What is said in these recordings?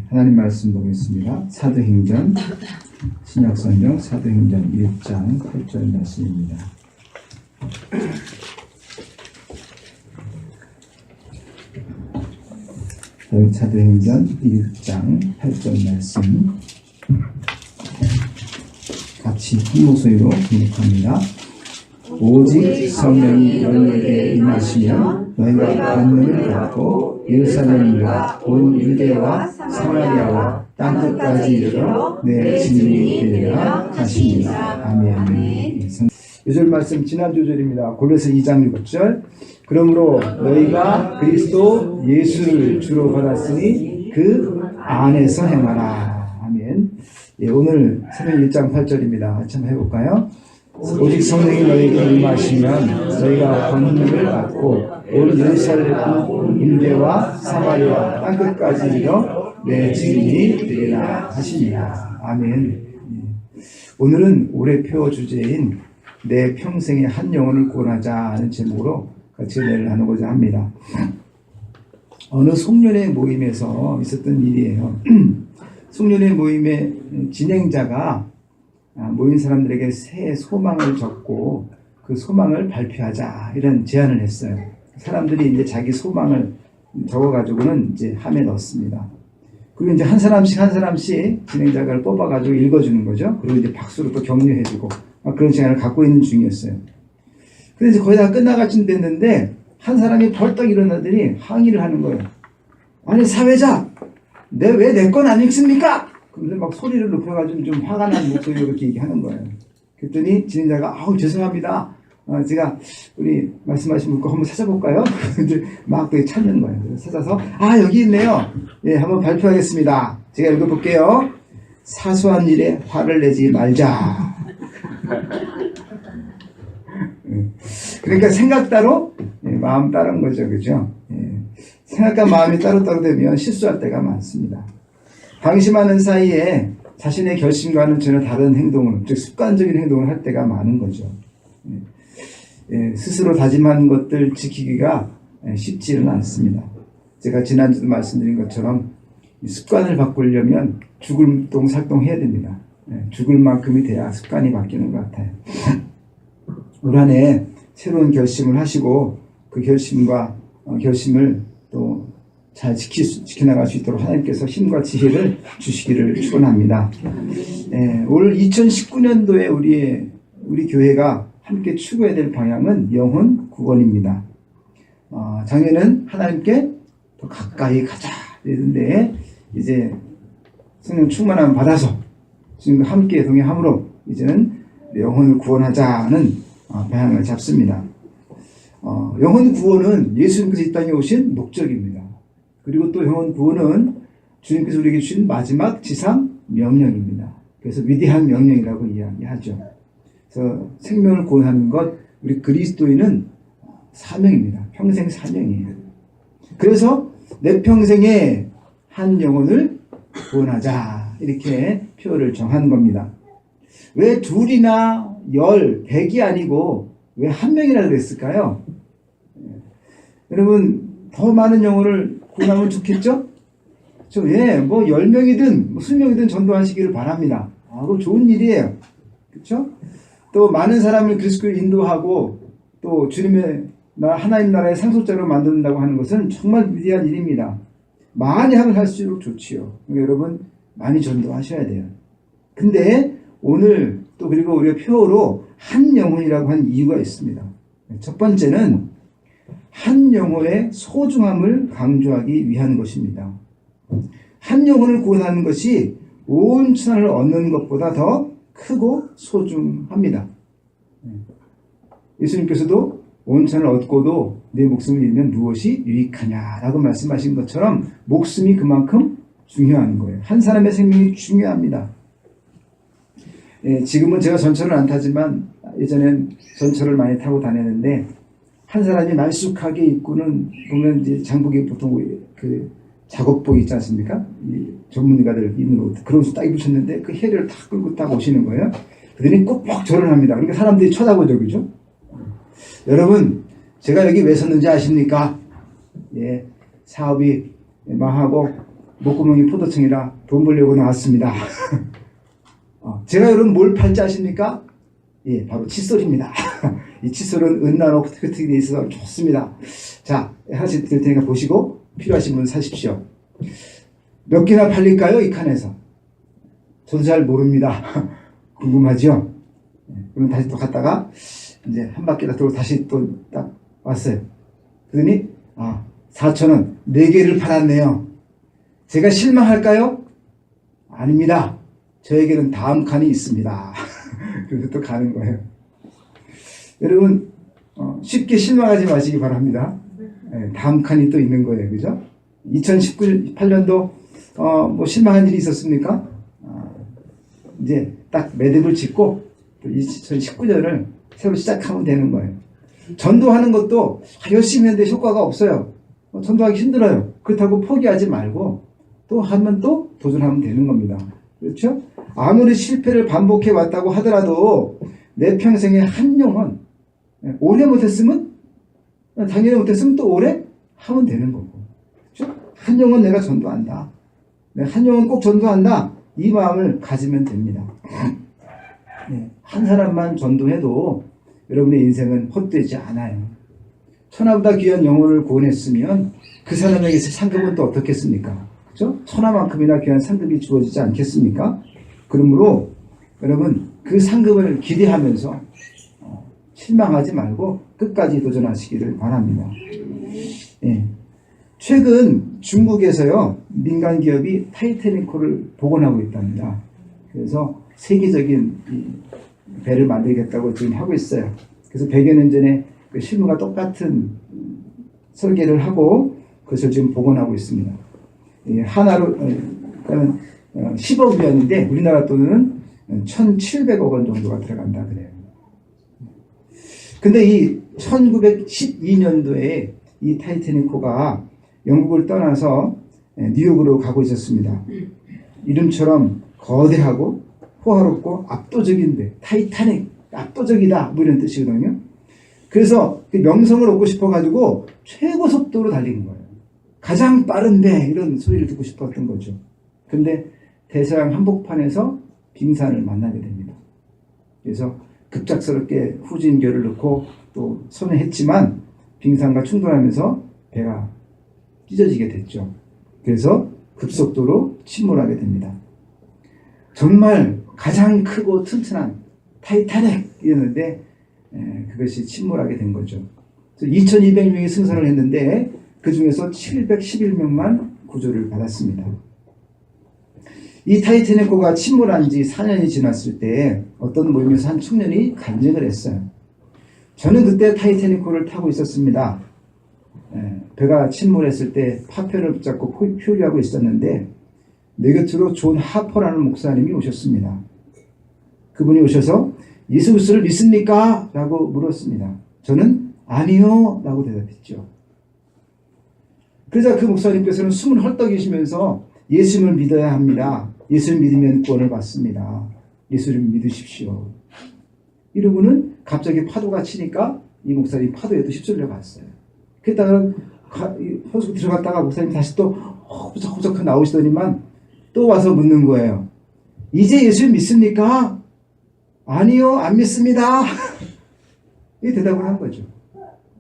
하나님 말씀 보겠습니다. 사도행전, 신약성경 사도행전 1장 8절 말씀입니다. 사도행전 1장 8절 말씀 같이 한 목소리로 교독합니다. 오직 성령이 너희에게 임하시면 너희가 권능을 받고 예루살렘과 온 유대와 사마리아와 땅끝까지 이르러 내 증인이 되리라 하시니라. 아멘. 요절 말씀 지난 조절입니다. 골로새 2장 6절. 그러므로 너희가 그리스도 예수를 주로 받았으니 그 안에서 행하라. 아멘. 예, 오늘 새벽 1장 8절입니다. 같이 한번 해볼까요? 오직 성령이 너희에게 임하시면 너희가 권능을 받고 온 예루살렘 온 유대와 사마리아 땅끝까지 이르러 내 증인이 되리라 하시니라. 아멘. 오늘은 올해 표 주제인 내 평생의 한 영혼을 구원하자 하는 제목으로 같이 은혜를 나누고자 합니다. 어느 송년회 모임에서 있었던 일이에요. 송년회 모임의 진행자가 모인 사람들에게 새해 소망을 적고 그 소망을 발표하자 이런 제안을 했어요. 사람들이 이제 자기 소망을 적어가지고는 이제 함에 넣습니다. 그리고 이제 한 사람씩 진행자가 그걸 뽑아가지고 읽어주는 거죠. 그리고 이제 박수로 또 격려해주고 그런 시간을 갖고 있는 중이었어요. 그래서 거의 다 끝나갈 쯤 됐는데 한 사람이 벌떡 일어나더니 항의를 하는 거예요. 아니 사회자, 왜 내 건 안 읽습니까? 그런데 막 소리를 높여가지고 좀 화가 난 목소리로 그렇게 얘기하는 거예요. 그랬더니 진행자가 죄송합니다. 제가 우리 말씀하신 분 거 한번 찾아볼까요? 이제 막 또 찾는 거예요. 그래서 찾아서 여기 있네요. 예, 한번 발표하겠습니다. 제가 읽어볼게요. 사소한 일에 화를 내지 말자. 그러니까 생각 따로 마음 따른 거죠, 그죠? 생각과 마음이 따로따로 되면 실수할 때가 많습니다. 방심하는 사이에 자신의 결심과는 전혀 다른 행동을, 즉 습관적인 행동을 할 때가 많은 거죠. 스스로 다짐한 것들 지키기가 쉽지는 않습니다. 제가 지난주도 말씀드린 것처럼 습관을 바꾸려면 죽을 똥살똥 해야 됩니다. 죽을 만큼이 돼야 습관이 바뀌는 것 같아요. 올 한 해 새로운 결심을 하시고 그 결심을 또 잘 지켜나갈 수 있도록 하나님께서 힘과 지혜를 주시기를 축원합니다. 올 2019년도에 우리 교회가 함께 추구해야 될 방향은 영혼 구원입니다. 작년은 하나님께 더 가까이 가자 이랬는데 이제 성령 충만함을 받아서 지금 함께 동행함으로 이제는 영혼을 구원하자는 방향을 잡습니다. 영혼 구원은 예수님께서 이 땅에 오신 목적입니다. 그리고 또 영혼 구원은 주님께서 우리에게 주신 마지막 지상 명령입니다. 그래서 위대한 명령이라고 이야기하죠. 그래서 생명을 구원하는 것, 우리 그리스도인은 사명입니다. 평생 사명이에요. 그래서 내 평생에 한 영혼을 구원하자 이렇게 표를 정한 겁니다. 왜 둘이나 100이 아니고 왜 한 명이라 그랬을까요? 여러분 더 많은 영혼을 구원하면 좋겠죠? 뭐 10명이든 20명이든 전도하시기를 바랍니다. 그거 좋은 일이에요. 그렇죠? 또 많은 사람을 그리스도로 인도하고 또 주님의 하나님 나라의 상속자로 만든다고 하는 것은 정말 위대한 일입니다. 많이 하면 할수록 좋지요. 여러분 많이 전도하셔야 돼요. 근데 오늘 또 그리고 우리가 표어로 한 영혼이라고 한 이유가 있습니다. 첫 번째는 한 영혼의 소중함을 강조하기 위한 것입니다. 한 영혼을 구원하는 것이 온 천하를 얻는 것보다 더 크고 소중합니다. 예수님께서도 온 천하를 얻고도 내 목숨을 잃으면 무엇이 유익하냐라고 말씀하신 것처럼 목숨이 그만큼 중요한 거예요. 한 사람의 생명이 중요합니다. 지금은 제가 전철을 안 타지만 예전엔 전철을 많이 타고 다녔는데 한 사람이 말쑥하게 입고는 보면 이제 장복이 보통 그 작업복 있지 않습니까? 이 전문가들 입는 옷 그런 옷 딱 입으셨는데 그 해를 탁 끌고 딱 오시는 거예요. 그들이 꼭꼭 절을 합니다. 그러니까 사람들이 쳐다보죠, 그죠? 여러분 제가 여기 왜 섰는지 아십니까? 사업이 망하고 목구멍이 포도청이라 돈 벌려고 나왔습니다. 제가 여러분 뭘 팔지 아십니까? 예, 바로 칫솔입니다. 이 칫솔은 은나노 코팅이 되어 있어서 좋습니다. 자, 하나씩 드릴 테니까 보시고 필요하신 분 사십시오. 몇 개나 팔릴까요? 이 칸에서. 저도 잘 모릅니다. 궁금하죠? 그럼 다시 또 갔다가 이제 한 바퀴 다 돌고 다시 또 딱 왔어요. 그러더니 4,000원 4개를 팔았네요. 제가 실망할까요? 아닙니다. 저에게는 다음 칸이 있습니다. 그래서 또 가는 거예요. 여러분 쉽게 실망하지 마시기 바랍니다. 다음 칸이 또 있는 거예요. 그죠? 2018년도 뭐 실망한 일이 있었습니까? 이제 딱 매듭을 짓고 또 2019년을 새로 시작하면 되는 거예요. 전도하는 것도 열심히 했는데 효과가 없어요. 전도하기 힘들어요. 그렇다고 포기하지 말고 또 하면 또 도전하면 되는 겁니다. 그렇죠? 아무리 실패를 반복해 왔다고 하더라도 내 평생에 한 영혼 오래 못했으면 작년에 못했으면 또 올해 하면 되는 거고. 그렇죠? 한 영혼 내가 전도한다. 내가 한 영혼 꼭 전도한다. 이 마음을 가지면 됩니다. 네, 한 사람만 전도해도 여러분의 인생은 헛되지 않아요. 천하보다 귀한 영혼을 구원했으면 그 사람에게서 상급은 또 어떻겠습니까? 그렇죠? 천하만큼이나 귀한 상급이 주어지지 않겠습니까? 그러므로 여러분 그 상급을 기대하면서 실망하지 말고 끝까지 도전하시기를 바랍니다. 예. 최근 중국에서요 민간 기업이 타이타닉호를 복원하고 있답니다. 그래서 세계적인 배를 만들겠다고 지금 하고 있어요. 그래서 100여 년 전에 그 실무가 똑같은 설계를 하고 그것을 지금 복원하고 있습니다. 하나로 그러니까 10억 위안인데 우리나라 돈은 1,700억 원 정도가 들어간다 그래요. 근데 이 1912년도에 이 타이타닉호가 영국을 떠나서 뉴욕으로 가고 있었습니다. 이름처럼 거대하고 호화롭고 압도적인 배, 타이타닉, 압도적이다 뭐 이런 뜻이거든요. 그래서 그 명성을 얻고 싶어가지고 최고 속도로 달린 거예요. 가장 빠른 배 이런 소리를 듣고 싶었던 거죠. 근데 대서양 한복판에서 빙산을 만나게 됩니다. 그래서 급작스럽게 후진교를 넣고 또 선회했지만 빙산과 충돌하면서 배가 찢어지게 됐죠. 그래서 급속도로 침몰하게 됩니다. 정말 가장 크고 튼튼한 타이타닉이었는데 그것이 침몰하게 된 거죠. 2,200명이 승선을 했는데 그 중에서 711명만 구조를 받았습니다. 이 타이타닉호가 침몰한 지 4년이 지났을 때 어떤 모임에서 한 청년이 간증을 했어요. 저는 그때 타이타닉호를 타고 있었습니다. 배가 침몰했을 때 파편을 붙잡고 표류하고 있었는데 내 곁으로 존 하퍼라는 목사님이 오셨습니다. 그분이 오셔서 예수 그리스도를 믿습니까? 라고 물었습니다. 저는 아니요 라고 대답했죠. 그러자 그 목사님께서는 숨을 헐떡이시면서 예수님을 믿어야 합니다. 예수를 믿으면 구원을 받습니다. 예수를 믿으십시오. 이러고는 갑자기 파도가 치니까 이 목사님 파도에도 휩쓸려 갔어요. 그러다가 호수 들어갔다가 목사님 다시 또 호적호적 나오시더니만 또 와서 묻는 거예요. 이제 예수를 믿습니까? 아니요, 안 믿습니다. 이 대답을 한 거죠.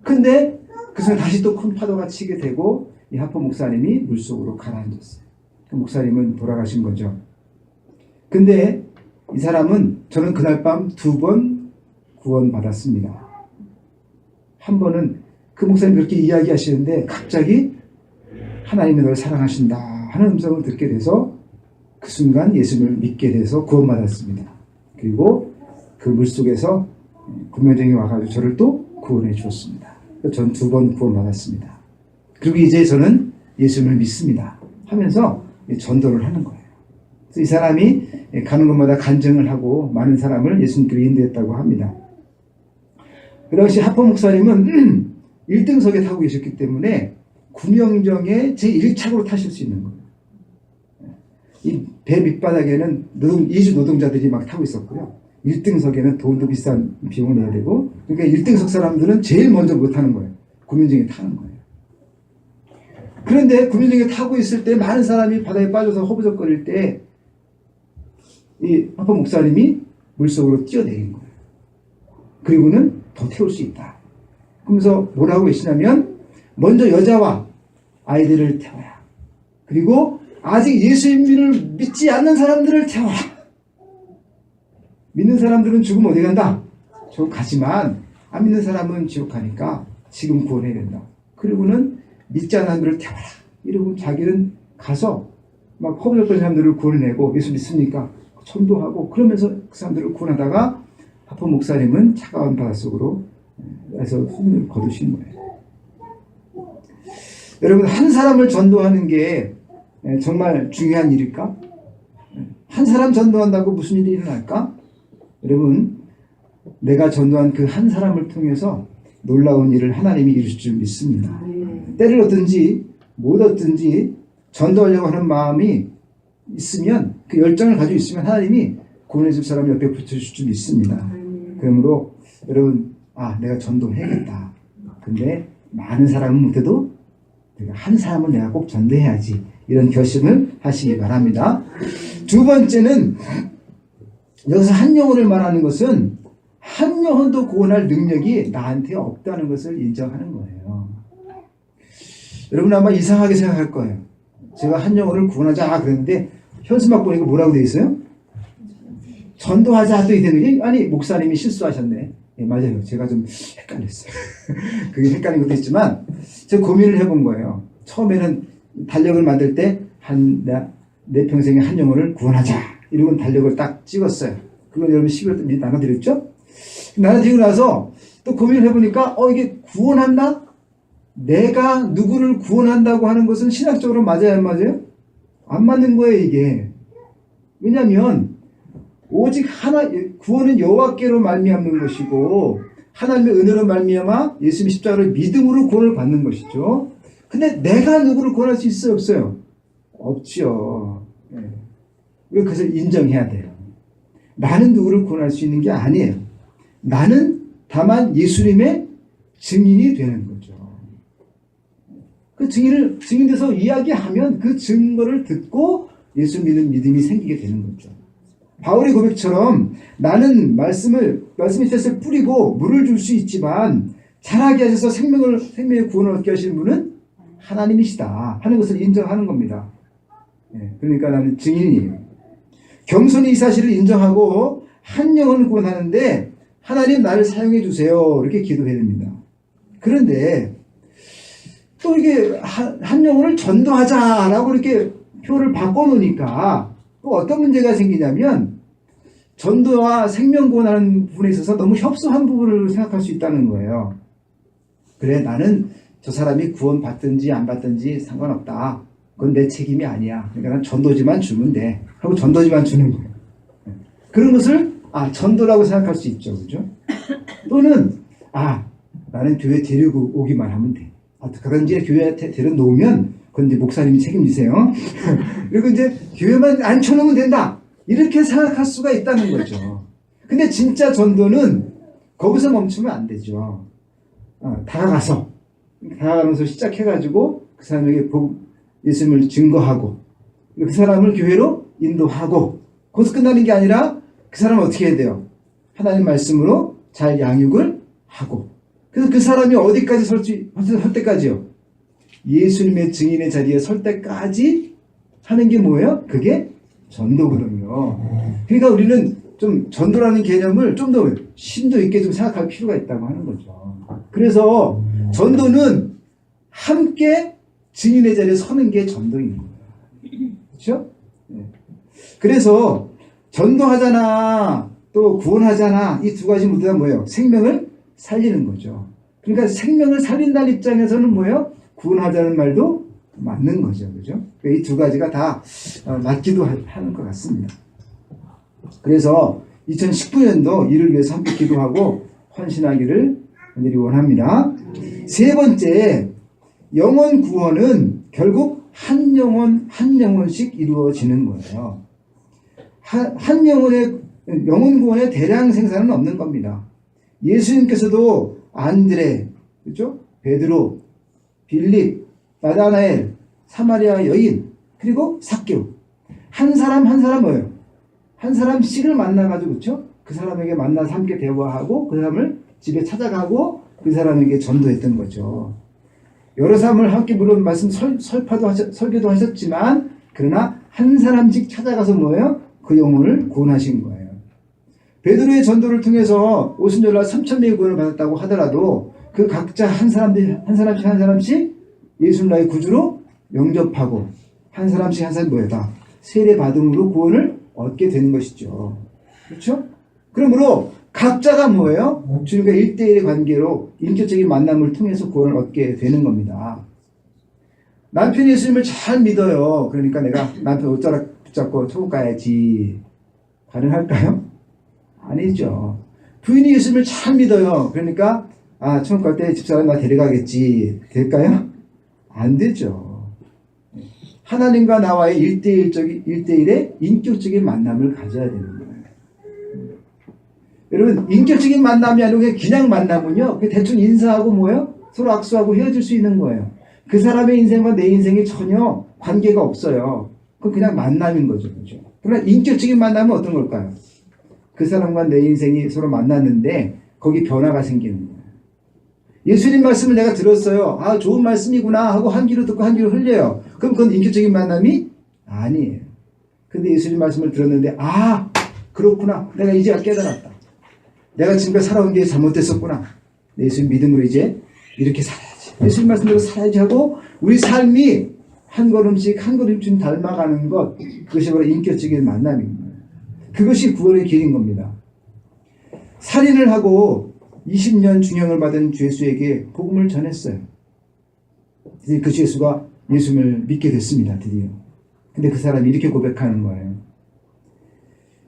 근데 그 순간 다시 또 큰 파도가 치게 되고 이 하퍼 목사님이 물속으로 가라앉았어요. 그 목사님은 돌아가신 거죠. 근데 이 사람은 저는 그날 밤 2번 구원받았습니다. 한 번은 그 목사님 그렇게 이야기하시는데 갑자기 하나님이 너를 사랑하신다 하는 음성을 듣게 돼서 그 순간 예수를 믿게 돼서 구원받았습니다. 그리고 그 물속에서 구명정이 와가지고 저를 또 구원해 주었습니다. 전 2번 구원받았습니다. 그리고 이제 저는 예수를 믿습니다 하면서 전도를 하는 거예요. 그래서 이 사람이 가는 곳마다 간증을 하고 많은 사람을 예수님께로 인도했다고 합니다. 그 당시 하퍼 목사님은 1등석에 타고 계셨기 때문에 구명정에 제1착으로 타실 수 있는 거예요. 이 배 밑바닥에는 이주 노동자들이 막 타고 있었고요. 1등석에는 돈도 비싼 비용을 내야 되고, 그러니까 1등석 사람들은 제일 먼저 못 타는 거예요. 구명정에 타는 거예요. 그런데 구명조끼 타고 있을 때 많은 사람이 바다에 빠져서 허부적거릴 때 이 하포 목사님이 물속으로 뛰어내린 거예요. 그리고는 더 태울 수 있다. 그러면서 뭐라고 계시냐면 먼저 여자와 아이들을 태워라. 그리고 아직 예수님을 믿지 않는 사람들을 태워라. 믿는 사람들은 죽으면 어디 간다? 지옥 가지만 안 믿는 사람은 지옥 가니까 지금 구원해야 된다. 그리고는 믿지 않는 사람들을 태워라. 이러고 자기는 가서 막 허물었던 사람들을 구원해내고 예수 믿습니까? 전도하고 그러면서 그 사람들을 구원하다가 하포 목사님은 차가운 바닷속으로 해서 숨을 거두신 거예요. 여러분, 한 사람을 전도하는 게 정말 중요한 일일까? 한 사람 전도한다고 무슨 일이 일어날까? 여러분, 내가 전도한 그 한 사람을 통해서 놀라운 일을 하나님이 이루실 줄 믿습니다. 때를 얻든지 못 얻든지 전도하려고 하는 마음이 있으면, 그 열정을 가지고 있으면 하나님이 구원해 줄 사람 옆에 붙여주실 줄 믿습니다. 그러므로 여러분, 내가 전도해야겠다. 근데 많은 사람은 못해도 내가 한 사람은 내가 꼭 전도해야지. 이런 결심을 하시기 바랍니다. 두 번째는 여기서 한 영혼을 말하는 것은 한 영혼도 구원할 능력이 나한테 없다는 것을 인정하는 거예요. 여러분 아마 이상하게 생각할 거예요. 제가 한 영혼을 구원하자 그랬는데 현수막 보니까 뭐라고 되어 있어요? 전도하자 또 되는 게 아니 목사님이 실수하셨네. 예, 맞아요. 제가 좀 헷갈렸어요. 그게 헷갈린 것도 있지만 제가 고민을 해본 거예요. 처음에는 달력을 만들 때 내 평생에 한 영혼을 구원하자 이러고 달력을 딱 찍었어요. 그건 여러분 12월 때 미리 나눠드렸죠? 나눠드리고 나서 또 고민을 해보니까 이게 구원한다? 내가 누구를 구원한다고 하는 것은 신학적으로 맞아요 안 맞아요? 안 맞는 거예요 이게. 왜냐하면 오직 하나 구원은 여호와께로 말미암는 것이고 하나님의 은혜로 말미암아 예수님 십자가를 믿음으로 구원을 받는 것이죠. 근데 내가 누구를 구원할 수 있어요 없어요? 없죠. 왜 그것을 인정해야 돼요? 나는 누구를 구원할 수 있는 게 아니에요. 나는 다만 예수님의 증인이 되는 거죠. 그 증인돼서 이야기하면 그 증거를 듣고 예수 믿는 믿음이 생기게 되는 거죠. 바울의 고백처럼 나는 말씀의 뜻을 뿌리고 물을 줄 수 있지만 자라게 하셔서 생명의 구원을 얻게 하시는 분은 하나님이시다 하는 것을 인정하는 겁니다. 그러니까 나는 증인이에요. 겸손히 이 사실을 인정하고 한 영혼을 구원하는데 하나님 나를 사용해 주세요 이렇게 기도해야 됩니다. 그런데 또 이게 한 영혼을 전도하자라고 이렇게 표를 바꿔놓으니까 또 어떤 문제가 생기냐면 전도와 생명 구원하는 부분에 있어서 너무 협소한 부분을 생각할 수 있다는 거예요. 그래 나는 저 사람이 구원 받든지 안 받든지 상관없다. 그건 내 책임이 아니야. 그러니까 난 전도지만 주면 돼. 하고 전도지만 주는 거예요. 그런 것을 전도라고 생각할 수 있죠. 그죠? 또는 나는 교회 데리고 오기만 하면 돼. 그런지 교회에 데려놓으면 그건 이제 목사님이 책임지세요. 그리고 이제 교회만 앉혀놓으면 된다. 이렇게 생각할 수가 있다는 거죠. 근데 진짜 전도는 거기서 멈추면 안 되죠. 다가가면서 시작해가지고 그 사람에게 예수님을 증거하고 그 사람을 교회로 인도하고 거기서 끝나는 게 아니라 그 사람은 어떻게 해야 돼요? 하나님 말씀으로 잘 양육을 하고 그래서 그 사람이 어디까지 설 때까지요? 예수님의 증인의 자리에 설 때까지 하는 게 뭐예요? 그게 전도거든요. 그러니까 우리는 좀 전도라는 개념을 좀 더 심도 있게 좀 생각할 필요가 있다고 하는 거죠. 그래서 전도는 함께 증인의 자리에 서는 게 전도인 거예요. 그렇죠? 그래서 전도하잖아 또 구원하잖아 이 두 가지 모두 다 뭐예요? 생명을 살리는 거죠. 그러니까 생명을 살린다는 입장에서는 뭐예요? 구원하자는 말도 맞는 거죠. 그죠? 이 두 가지가 다 맞기도 하는 것 같습니다. 그래서 2019년도 이를 위해서 함께 기도하고 헌신하기를 간절히 원합니다. 세 번째, 영혼 구원은 결국 한 영혼씩 이루어지는 거예요. 영혼 구원의 대량 생산은 없는 겁니다. 예수님께서도 안드레, 그렇죠? 베드로, 빌립, 나다나엘, 사마리아 여인, 그리고 삭개오. 한 사람 한 사람 뭐예요? 한 사람씩을 만나가지고, 그렇죠? 그 사람에게 만나서 함께 대화하고 그 사람을 집에 찾아가고 그 사람에게 전도했던 거죠. 여러 사람을 함께 물론 말씀 설교도 하셨지만, 그러나 한 사람씩 찾아가서 뭐예요? 그 영혼을 구원하신 거예요. 베드로의 전도를 통해서 오순절날 3,000명이 구원을 받았다고 하더라도 그 각자 한 사람씩 예수를 나의 구주로 영접하고 한 사람씩 뭐예요? 다 세례 받음으로 구원을 얻게 되는 것이죠. 그렇죠? 그러므로 각자가 뭐예요? 주님과 1대1의 관계로 인격적인 만남을 통해서 구원을 얻게 되는 겁니다. 남편이 예수님을 잘 믿어요. 그러니까 내가 남편 옷자락 붙잡고 천국 가야지. 가능할까요? 아니죠. 부인이 예수님을 잘 믿어요. 그러니까 천국 갈 때 집사람 나 데려가겠지. 될까요? 안 되죠. 하나님과 나와의 1대1의 인격적인 만남을 가져야 되는 거예요. 여러분, 인격적인 만남이 아니고 그냥 만남은요, 대충 인사하고 뭐예요? 서로 악수하고 헤어질 수 있는 거예요. 그 사람의 인생과 내 인생이 전혀 관계가 없어요. 그건 그냥 만남인 거죠. 그렇죠? 그러나 인격적인 만남은 어떤 걸까요? 그 사람과 내 인생이 서로 만났는데 거기 변화가 생기는 거예요. 예수님 말씀을 내가 들었어요. 좋은 말씀이구나 하고 한 귀로 듣고 한 귀로 흘려요. 그럼 그건 인격적인 만남이 아니에요. 근데 예수님 말씀을 들었는데 그렇구나. 내가 이제 깨달았다. 내가 지금까지 살아온 게 잘못됐었구나. 예수님 믿음으로 이제 이렇게 살아야지. 예수님 말씀대로 살아야지 하고 우리 삶이 한 걸음씩 한 걸음씩 닮아가는 것, 그것이 바로 인격적인 만남입니다. 그것이 구원의 길인 겁니다. 살인을 하고 20년 중형을 받은 죄수에게 복음을 전했어요. 그 죄수가 예수님을 믿게 됐습니다. 드디어. 근데 그 사람이 이렇게 고백하는 거예요.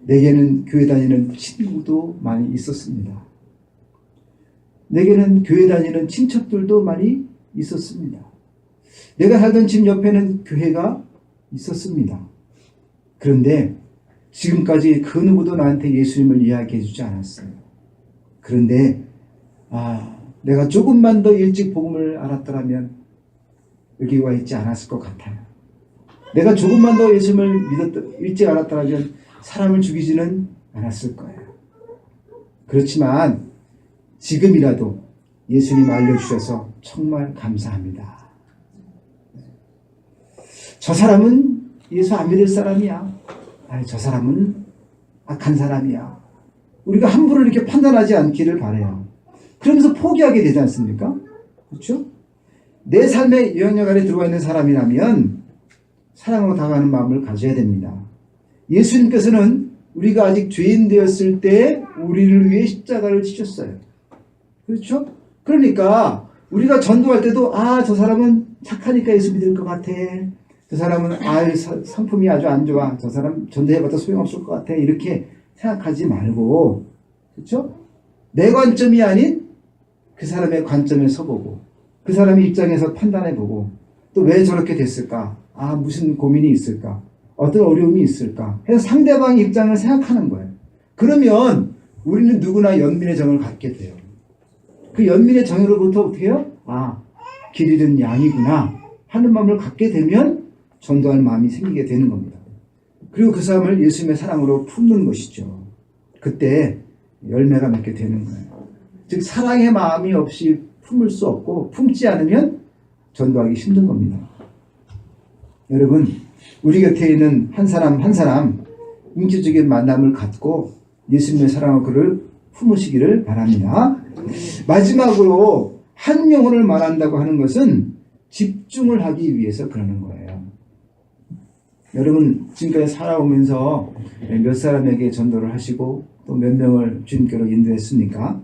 내게는 교회 다니는 친구도 많이 있었습니다. 내게는 교회 다니는 친척들도 많이 있었습니다. 내가 살던 집 옆에는 교회가 있었습니다. 그런데 지금까지 그 누구도 나한테 예수님을 이야기해 주지 않았어요. 그런데 내가 조금만 더 일찍 복음을 알았더라면 여기 와 있지 않았을 것 같아요. 내가 조금만 더 예수님을 일찍 알았더라면 사람을 죽이지는 않았을 거예요. 그렇지만 지금이라도 예수님 알려주셔서 정말 감사합니다. 저 사람은 예수 안 믿을 사람이야. 저 사람은 악한 사람이야. 우리가 함부로 이렇게 판단하지 않기를 바라요. 그러면서 포기하게 되지 않습니까? 그렇죠? 내 삶의 영향력 안에 들어와 있는 사람이라면 사랑으로 다가가는 마음을 가져야 됩니다. 예수님께서는 우리가 아직 죄인 되었을 때 우리를 위해 십자가를 지셨어요. 그렇죠? 그러니까 우리가 전도할 때도 저 사람은 착하니까 예수 믿을 것 같아. 저 사람은 성품이 아주 안 좋아. 저 사람 전도해봐도 소용없을 것 같아. 이렇게 생각하지 말고, 그렇죠? 내 관점이 아닌 그 사람의 관점에 서보고 그 사람의 입장에서 판단해보고 또 왜 저렇게 됐을까? 무슨 고민이 있을까? 어떤 어려움이 있을까? 해서 상대방의 입장을 생각하는 거예요. 그러면 우리는 누구나 연민의 정을 갖게 돼요. 그 연민의 정으로부터 어떻게 해요? 길 잃은 양이구나 하는 마음을 갖게 되면 전도할 마음이 생기게 되는 겁니다. 그리고 그 사람을 예수님의 사랑으로 품는 것이죠. 그때 열매가 맺게 되는 거예요. 즉 사랑의 마음이 없이 품을 수 없고 품지 않으면 전도하기 힘든 겁니다. 여러분, 우리 곁에 있는 한 사람 한 사람 인격적인 만남을 갖고 예수님의 사랑으로 그를 품으시기를 바랍니다. 마지막으로 한 영혼을 말한다고 하는 것은 집중을 하기 위해서 그러는 거예요. 여러분, 지금까지 살아오면서 몇 사람에게 전도를 하시고 또 몇 명을 주님께로 인도했습니까?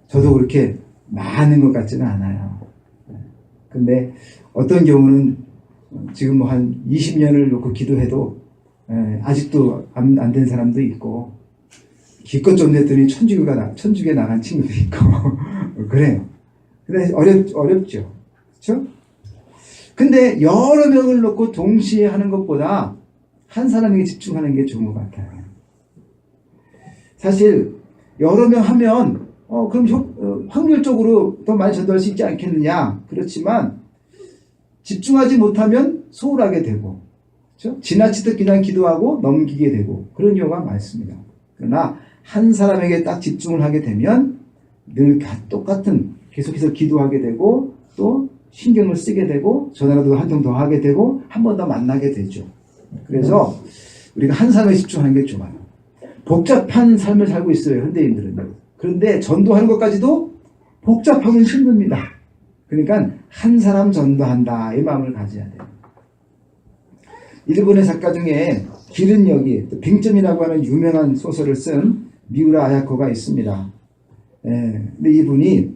저도 그렇게 많은 것 같지는 않아요. 근데 어떤 경우는 지금 한 20년을 놓고 기도해도 아직도 안 된 사람도 있고, 기껏 좀 됐더니 천주교에 나간 친구도 있고 그래요. 근데 어렵죠. 그렇죠? 근데 여러 명을 놓고 동시에 하는 것보다 한 사람에게 집중하는 게 좋은 것 같아요. 사실 여러 명 하면 그럼 확률적으로 더 많이 전도할 수 있지 않겠느냐? 그렇지만 집중하지 못하면 소홀하게 되고, 그렇죠? 지나치듯 그냥 기도하고 넘기게 되고 그런 경우가 많습니다. 그러나 한 사람에게 딱 집중을 하게 되면 늘 똑같은 계속해서 기도하게 되고 또 신경을 쓰게 되고 전화라도 한 통 더 하게 되고 한 번 더 만나게 되죠. 그래서 우리가 한 사람에 집중하는 게 좋아요. 복잡한 삶을 살고 있어요, 현대인들은요. 그런데 전도하는 것까지도 복잡하면 힘듭니다. 그러니까 한 사람 전도한다 이 마음을 가져야 돼요. 일본의 작가 중에 기른여기 빙점이라고 하는 유명한 소설을 쓴 미우라 아야코가 있습니다. 근데 이분이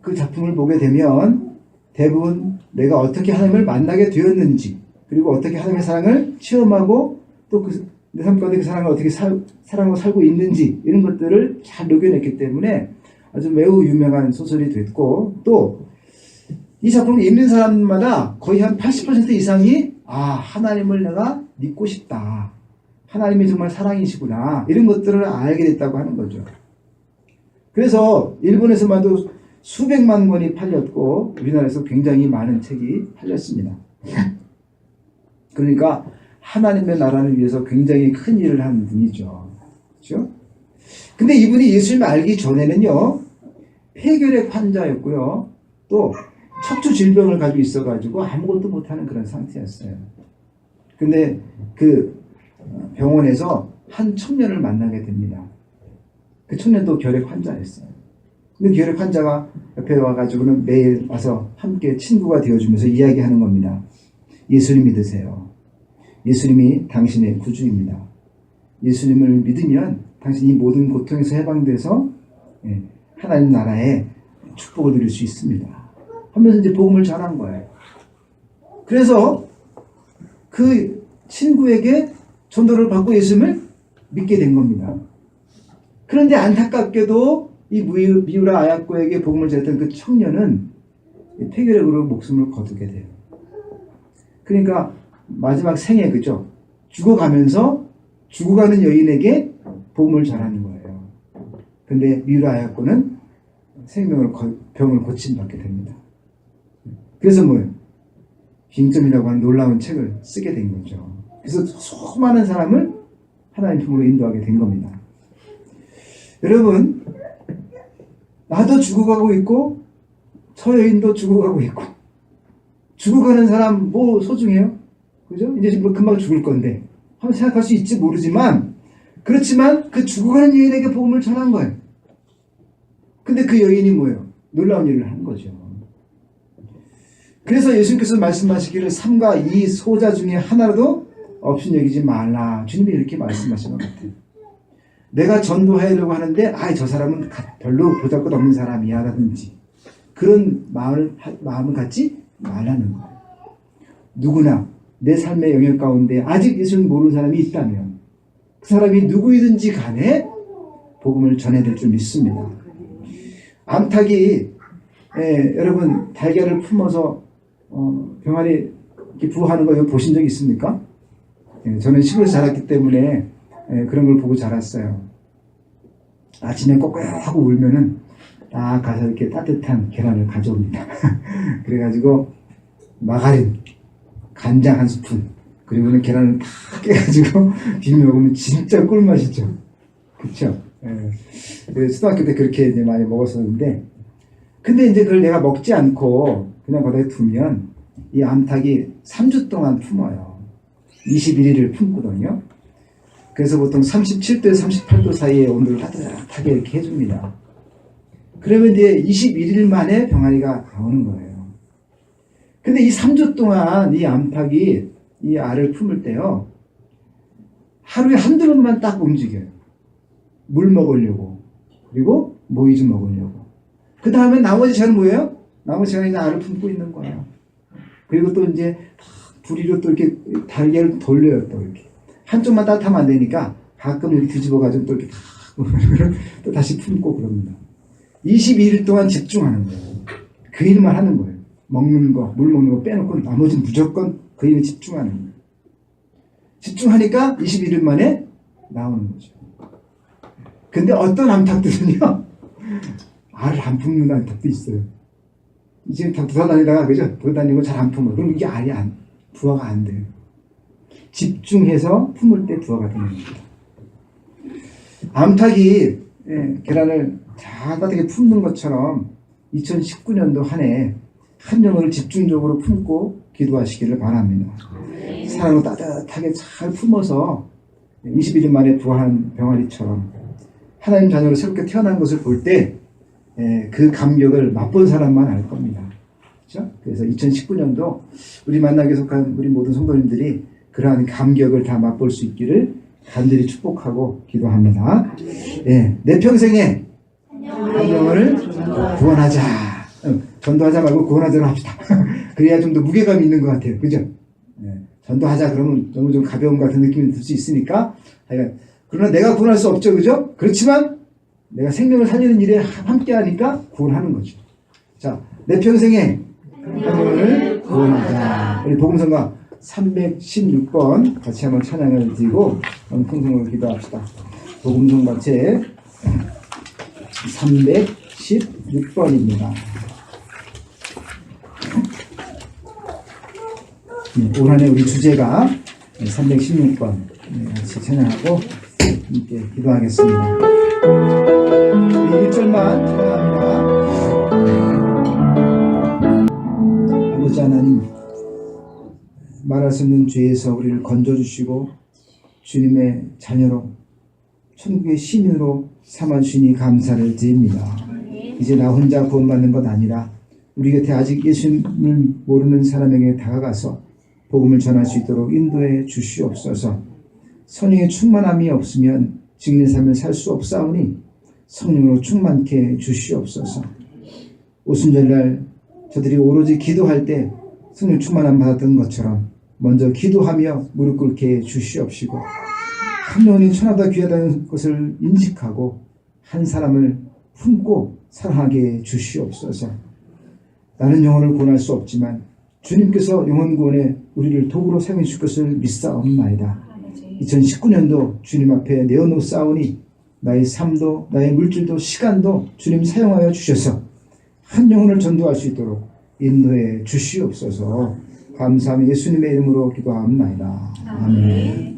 그 작품을 보게 되면 대부분 내가 어떻게 하나님을 만나게 되었는지 그리고 어떻게 하나님의 사랑을 체험하고 또 내 삶 가운데 그 사랑을 어떻게 사랑하고 살고 있는지 이런 것들을 잘 녹여냈기 때문에 아주 매우 유명한 소설이 됐고 또 이 작품을 읽는 사람마다 거의 한 80% 이상이 하나님을 내가 믿고 싶다. 하나님이 정말 사랑이시구나. 이런 것들을 알게 됐다고 하는 거죠. 그래서 일본에서만도 수백만 권이 팔렸고 우리나라에서 굉장히 많은 책이 팔렸습니다. 그러니까 하나님의 나라를 위해서 굉장히 큰 일을 한 분이죠. 그렇죠? 근데 이분이 예수님을 알기 전에는요. 폐결핵 환자였고요. 또 척추 질병을 가지고 있어가지고 아무것도 못하는 그런 상태였어요. 근데 그 병원에서 한 청년을 만나게 됩니다. 그 청년도 결핵 환자였어요. 근데 결핵 환자가 옆에 와가지고는 매일 와서 함께 친구가 되어주면서 이야기하는 겁니다. 예수님 믿으세요. 예수님이 당신의 구주입니다. 예수님을 믿으면 당신이 모든 고통에서 해방돼서 하나님 나라에 축복을 누릴 수 있습니다. 하면서 이제 복음을 전한 거예요. 그래서 그 친구에게 전도를 받고 예수님을 믿게 된 겁니다. 그런데 안타깝게도 이 미우라 아야코에게 복음을 전했던 그 청년은 폐결핵으로 목숨을 거두게 돼요. 그러니까 마지막 생애 그죠? 죽어가면서 죽어가는 여인에게 복음을 전하는 거예요. 근데 미우라 아야코는 병을 고침받게 됩니다. 그래서 뭐예요? 빙점이라고 하는 놀라운 책을 쓰게 된 거죠. 그래서 수많은 사람을 하나님 품으로 인도하게 된 겁니다. 여러분, 나도 죽어가고 있고 저 여인도 죽어가고 있고 죽어가는 사람 뭐 소중해요? 그죠? 이제 금방 죽을 건데 한번 생각할 수 있지 모르지만 그렇지만 그 죽어가는 여인에게 복음을 전한 거예요. 근데 그 여인이 뭐예요? 놀라운 일을 한 거죠. 그래서 예수님께서 말씀하시기를 삼가 이 소자 중에 하나라도 없인 여기지 말라. 주님이 이렇게 말씀하시는 것 같아요. 내가 전도하려고 하는데 저 사람은 별로 보잘것 없는 사람이야 라든지 그런 마음을 갖지 말라는 거예요. 누구나 내 삶의 영역 가운데 아직 예수를 모르는 사람이 있다면 그 사람이 누구이든지 간에 복음을 전해야 될 줄 믿습니다. 암탉이 여러분 달걀을 품어서 병아리 이렇게 부화하는 거 보신 적 있습니까? 저는 시골에서 자랐기 때문에 그런 걸 보고 자랐어요. 아침에 꼬꼬하고 울면은 딱 가서 이렇게 따뜻한 계란을 가져옵니다. 그래가지고 마가린, 간장 한 스푼, 그리고는 계란을 다 깨가지고 비벼 먹으면 진짜 꿀맛이죠. 그쵸? 초등학교 때 그렇게 이제 많이 먹었었는데, 근데 이제 그걸 내가 먹지 않고 그냥 거기에 두면 이 암탉이 3주 동안 품어요. 21일을 품거든요. 그래서 보통 37도에서 38도 사이의 온도를 따뜻하게 이렇게 해줍니다. 그러면 이제 21일 만에 병아리가 나오는 거예요. 근데 이 3주 동안 이 암탉이 이 알을 품을 때요. 하루에 한두 번만 딱 움직여요. 물 먹으려고. 그리고 모이 좀 먹으려고. 그 다음에 나머지 시간은 뭐예요? 나머지 시간에 알을 품고 있는 거예요. 그리고 또 이제 부리로 또 이렇게 달걀을 돌려요. 또 이렇게. 한쪽만 따뜻하면 안 되니까 가끔 이렇게 뒤집어가지고 또 이렇게 또 다시 품고 그럽니다. 22일 동안 집중하는 거예요. 그 일만 하는 거예요. 먹는 거, 물 먹는 거 빼놓고 나머지는 무조건 그 일에 집중하는 거예요. 집중하니까 21일 만에 나오는 거죠. 근데 어떤 암탉들은요, 알을 안 품는 암탉도 있어요. 지금 다 돌아다니다가, 그죠? 돌아다니고 잘 안 품어. 그럼 이게 알이 부화가 안 돼요. 집중해서 품을 때 부화가 되는 겁니다. 암탉이 계란을 잘 따뜻하게 품는 것처럼 2019년도 한 해 한 영혼을 집중적으로 품고 기도하시기를 바랍니다. 사랑으로 따뜻하게 잘 품어서 21년 만에 부화한 병아리처럼 하나님 자녀로 새롭게 태어난 것을 볼 때 그 감격을 맛본 사람만 알 겁니다. 그렇죠? 그래서 2019년도 우리 만나게 속한 우리 모든 성도님들이 그러한 감격을 다 맛볼 수 있기를 간절히 축복하고 기도합니다. 내 평생에 한 영혼을 구원하자. 전도하자 말고 구원하자로 합시다. 그래야 좀 더 무게감이 있는 것 같아요. 그죠? 전도하자 그러면 너무 좀 가벼운 같은 느낌이 들 수 있으니까. 그러나 내가 구원할 수 없죠. 그죠? 그렇지만 내가 생명을 살리는 일에 함께 하니까 구원하는 거죠. 자, 내 평생에 한 영혼을 구원하자. 우리 복음성가 316번 같이 한번 찬양을 드리고 통성으로 기도합시다. 복음성가 제 316번입니다. 올 한 해 우리 주제가 316번 같이 찬양하고 함께 기도하겠습니다. 1절만 찬양합니다. 아버지 하나님, 말할 수 없는 죄에서 우리를 건져주시고 주님의 자녀로 천국의 시민으로 삼아주시니 감사를 드립니다. 이제 나 혼자 구원받는 것 아니라 우리 곁에 아직 예수님을 모르는 사람에게 다가가서 복음을 전할 수 있도록 인도해 주시옵소서. 성령의 충만함이 없으면 증인의 삶을 살 수 없사오니 성령으로 충만케 해 주시옵소서. 오순절날 저들이 오로지 기도할 때 성령 충만함 받았던 것처럼 먼저 기도하며 무릎 꿇게 해 주시옵시고, 한 영혼이 천하보다 귀하다는 것을 인식하고 한 사람을 품고 사랑하게 해 주시옵소서. 나는 영혼을 구원할 수 없지만 주님께서 영혼 구원에 우리를 도구로 사용해 주실 것을 믿사옵나이다. 2019년도 주님 앞에 내어놓사오니 나의 삶도 나의 물질도 시간도 주님 사용하여 주셔서 한 영혼을 전도할 수 있도록 인도해 주시옵소서. 감사하며 예수님의 이름으로 기도하옵나이다. 아멘.